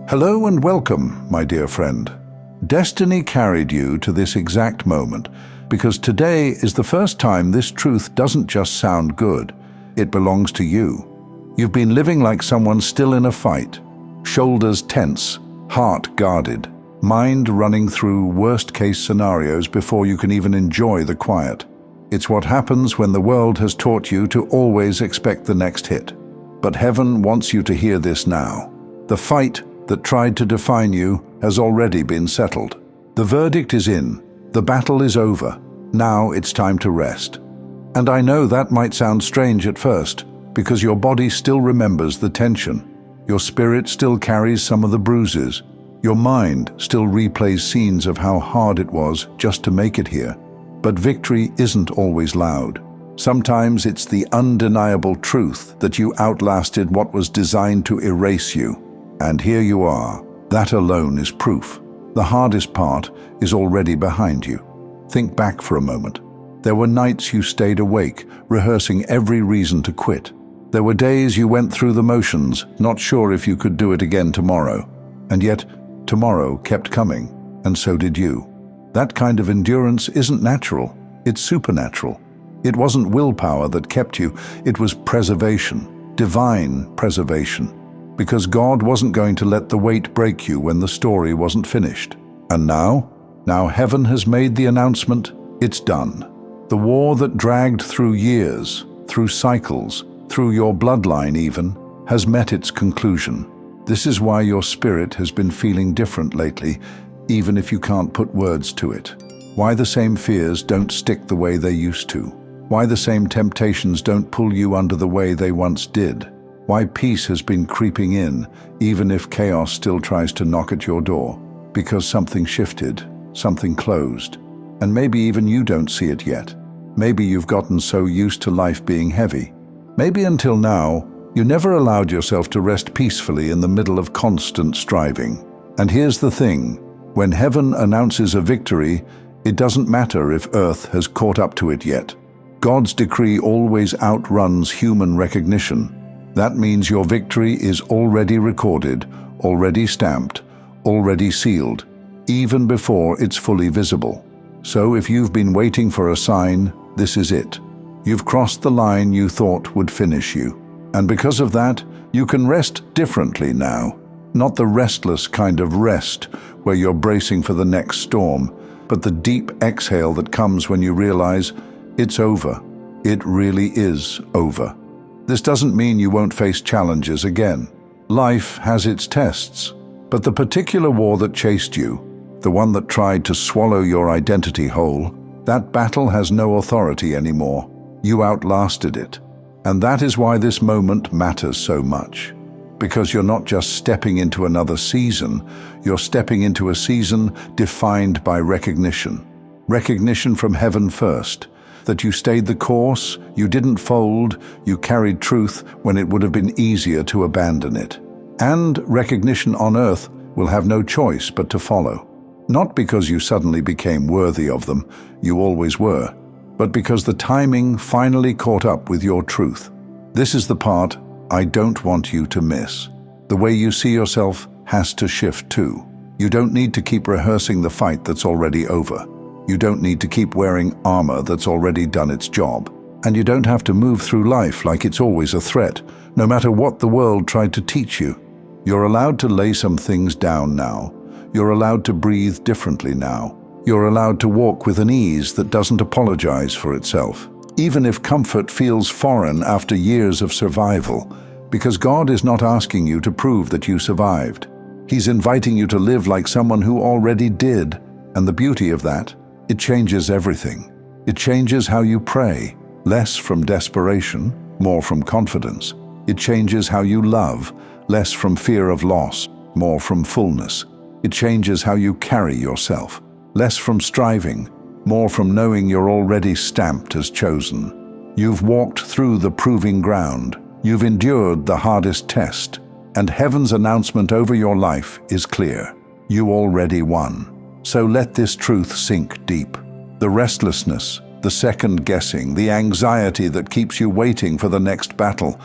Hello and welcome, my dear friend. Destiny carried you to this exact moment because today is the first time this truth doesn't just sound good, it belongs to you. You've been living like someone still in a fight, shoulders tense, heart guarded, mind running through worst-case scenarios before you can even enjoy the quiet. It's what happens when the world has taught you to always expect the next hit. But heaven wants you to hear this now. The fight that tried to define you has already been settled. The verdict is in. The battle is over. Now it's time to rest. And I know that might sound strange at first, because your body still remembers the tension. Your spirit still carries some of the bruises. Your mind still replays scenes of how hard it was just to make it here. But victory isn't always loud. Sometimes it's the undeniable truth that you outlasted what was designed to erase you. And here you are. That alone is proof. The hardest part is already behind you. Think back for a moment. There were nights you stayed awake, rehearsing every reason to quit. There were days you went through the motions, not sure if you could do it again tomorrow. And yet, tomorrow kept coming, and so did you. That kind of endurance isn't natural, it's supernatural. It wasn't willpower that kept you, it was preservation, divine preservation. Because God wasn't going to let the weight break you when the story wasn't finished. And now heaven has made the announcement, it's done. The war that dragged through years, through cycles, through your bloodline even, has met its conclusion. This is why your spirit has been feeling different lately, even if you can't put words to it. Why the same fears don't stick the way they used to. Why the same temptations don't pull you under the way they once did. Why peace has been creeping in, even if chaos still tries to knock at your door. Because something shifted, something closed. And maybe even you don't see it yet. Maybe you've gotten so used to life being heavy. Maybe until now, you never allowed yourself to rest peacefully in the middle of constant striving. And here's the thing, when heaven announces a victory, it doesn't matter if earth has caught up to it yet. God's decree always outruns human recognition. That means your victory is already recorded, already stamped, already sealed, even before it's fully visible. So if you've been waiting for a sign, this is it. You've crossed the line you thought would finish you. And because of that, you can rest differently now. Not the restless kind of rest where you're bracing for the next storm, but the deep exhale that comes when you realize it's over. It really is over. This doesn't mean you won't face challenges again. Life has its tests, but the particular war that chased you, the one that tried to swallow your identity whole, that battle has no authority anymore. You outlasted it. And that is why this moment matters so much. Because you're not just stepping into another season, you're stepping into a season defined by recognition. Recognition from heaven first. That you stayed the course, you didn't fold, you carried truth when it would have been easier to abandon it. And recognition on earth will have no choice but to follow. Not because you suddenly became worthy of them, you always were, but because the timing finally caught up with your truth. This is the part I don't want you to miss. The way you see yourself has to shift too. You don't need to keep rehearsing the fight that's already over. You don't need to keep wearing armor that's already done its job. And you don't have to move through life like it's always a threat, no matter what the world tried to teach you. You're allowed to lay some things down now. You're allowed to breathe differently now. You're allowed to walk with an ease that doesn't apologize for itself, even if comfort feels foreign after years of survival, because God is not asking you to prove that you survived. He's inviting you to live like someone who already did, and the beauty of that, it changes everything. It changes how you pray, less from desperation, more from confidence. It changes how you love, less from fear of loss, more from fullness. It changes how you carry yourself, less from striving, more from knowing you're already stamped as chosen. You've walked through the proving ground. You've endured the hardest test, and heaven's announcement over your life is clear. You already won. So let this truth sink deep. The restlessness, the second-guessing, the anxiety that keeps you waiting for the next battle,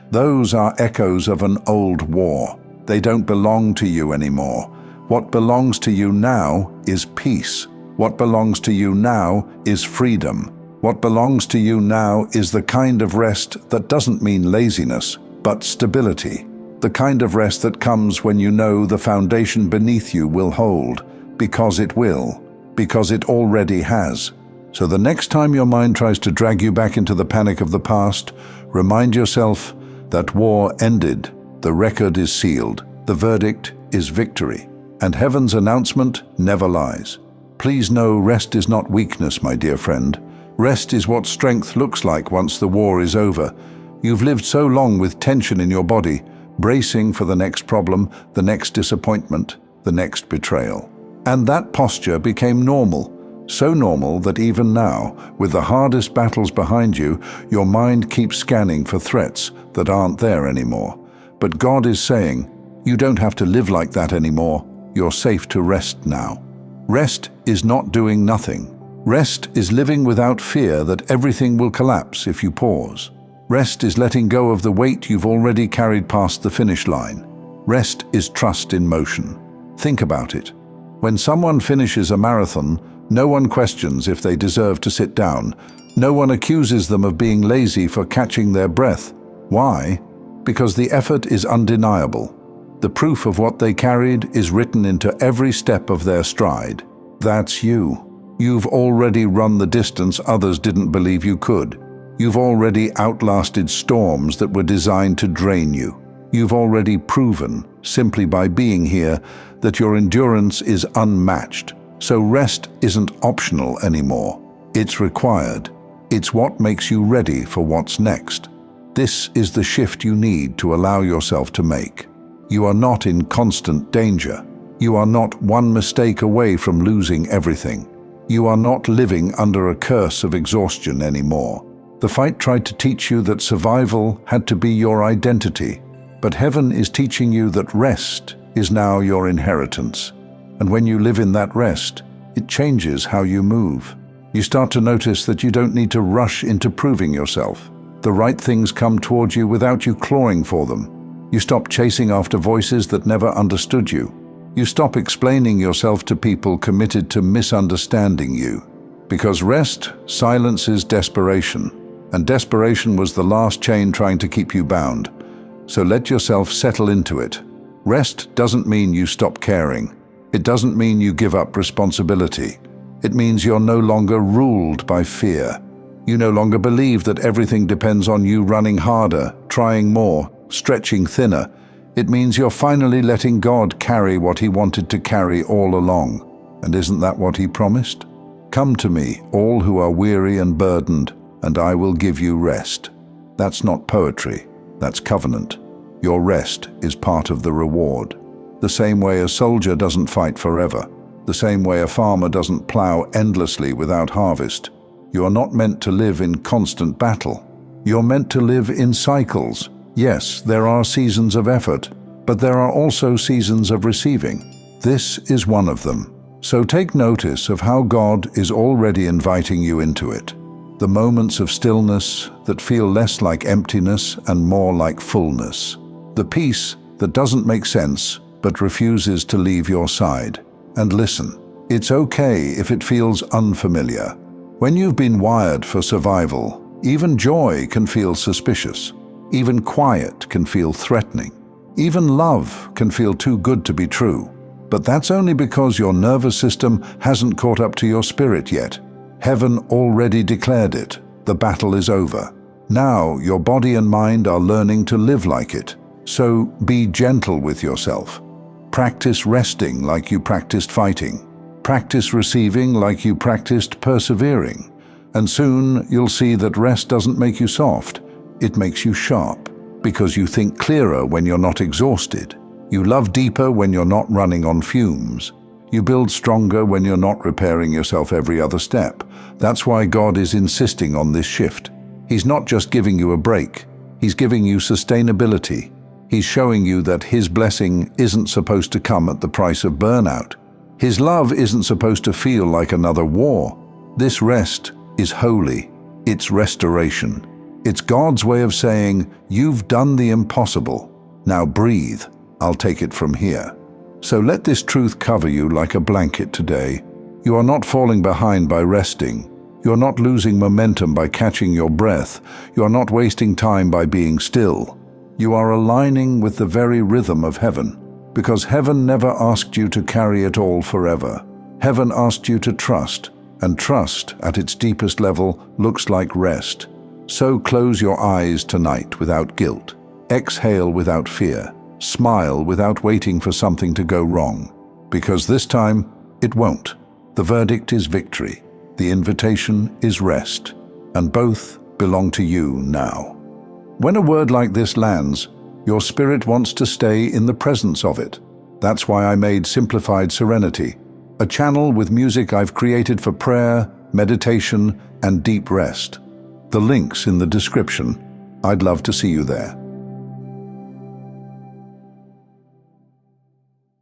those are echoes of an old war. They don't belong to you anymore. What belongs to you now is peace. What belongs to you now is freedom. What belongs to you now is the kind of rest that doesn't mean laziness, but stability. The kind of rest that comes when you know the foundation beneath you will hold, because it will, because it already has. So the next time your mind tries to drag you back into the panic of the past, remind yourself that war ended, the record is sealed, the verdict is victory, and heaven's announcement never lies. Please know rest is not weakness, my dear friend. Rest is what strength looks like once the war is over. You've lived so long with tension in your body, bracing for the next problem, the next disappointment, the next betrayal. And that posture became normal, so normal that even now, with the hardest battles behind you, your mind keeps scanning for threats that aren't there anymore. But God is saying, you don't have to live like that anymore. You're safe to rest now. Rest is not doing nothing. Rest is living without fear that everything will collapse if you pause. Rest is letting go of the weight you've already carried past the finish line. Rest is trust in motion. Think about it. When someone finishes a marathon, no one questions if they deserve to sit down. No one accuses them of being lazy for catching their breath. Why? Because the effort is undeniable. The proof of what they carried is written into every step of their stride. That's you. You've already run the distance others didn't believe you could. You've already outlasted storms that were designed to drain you. You've already proven, simply by being here, that your endurance is unmatched. So rest isn't optional anymore. It's required. It's what makes you ready for what's next. This is the shift you need to allow yourself to make. You are not in constant danger. You are not one mistake away from losing everything. You are not living under a curse of exhaustion anymore. The fight tried to teach you that survival had to be your identity, but heaven is teaching you that rest is now your inheritance. And when you live in that rest, it changes how you move. You start to notice that you don't need to rush into proving yourself. The right things come towards you without you clawing for them. You stop chasing after voices that never understood you. You stop explaining yourself to people committed to misunderstanding you. Because rest silences desperation, and desperation was the last chain trying to keep you bound. So let yourself settle into it. Rest doesn't mean you stop caring. It doesn't mean you give up responsibility. It means you're no longer ruled by fear. You no longer believe that everything depends on you running harder, trying more, stretching thinner. It means you're finally letting God carry what He wanted to carry all along. And isn't that what He promised? Come to me, all who are weary and burdened, and I will give you rest. That's not poetry, that's covenant. Your rest is part of the reward. The same way a soldier doesn't fight forever, the same way a farmer doesn't plow endlessly without harvest. You are not meant to live in constant battle. You're meant to live in cycles. Yes, there are seasons of effort, but there are also seasons of receiving. This is one of them. So take notice of how God is already inviting you into it. The moments of stillness that feel less like emptiness and more like fullness. The peace that doesn't make sense but refuses to leave your side. And listen, it's okay if it feels unfamiliar. When you've been wired for survival, even joy can feel suspicious. Even quiet can feel threatening. Even love can feel too good to be true. But that's only because your nervous system hasn't caught up to your spirit yet. Heaven already declared it. The battle is over. Now your body and mind are learning to live like it. So be gentle with yourself. Practice resting like you practiced fighting. Practice receiving like you practiced persevering. And soon you'll see that rest doesn't make you soft. It makes you sharp, because you think clearer when you're not exhausted. You love deeper when you're not running on fumes. You build stronger when you're not repairing yourself every other step. That's why God is insisting on this shift. He's not just giving you a break. He's giving you sustainability. He's showing you that His blessing isn't supposed to come at the price of burnout. His love isn't supposed to feel like another war. This rest is holy. It's restoration. It's God's way of saying, you've done the impossible. Now breathe. I'll take it from here. So let this truth cover you like a blanket today. You are not falling behind by resting. You are not losing momentum by catching your breath. You are not wasting time by being still. You are aligning with the very rhythm of heaven, because heaven never asked you to carry it all forever. Heaven asked you to trust, and trust, at its deepest level, looks like rest. So close your eyes tonight without guilt. Exhale without fear. Smile without waiting for something to go wrong. Because this time, it won't. The verdict is victory. The invitation is rest. And both belong to you now. When a word like this lands, your spirit wants to stay in the presence of it. That's why I made Simplified Serenity, a channel with music I've created for prayer, meditation, and deep rest. The link's in the description. I'd love to see you there.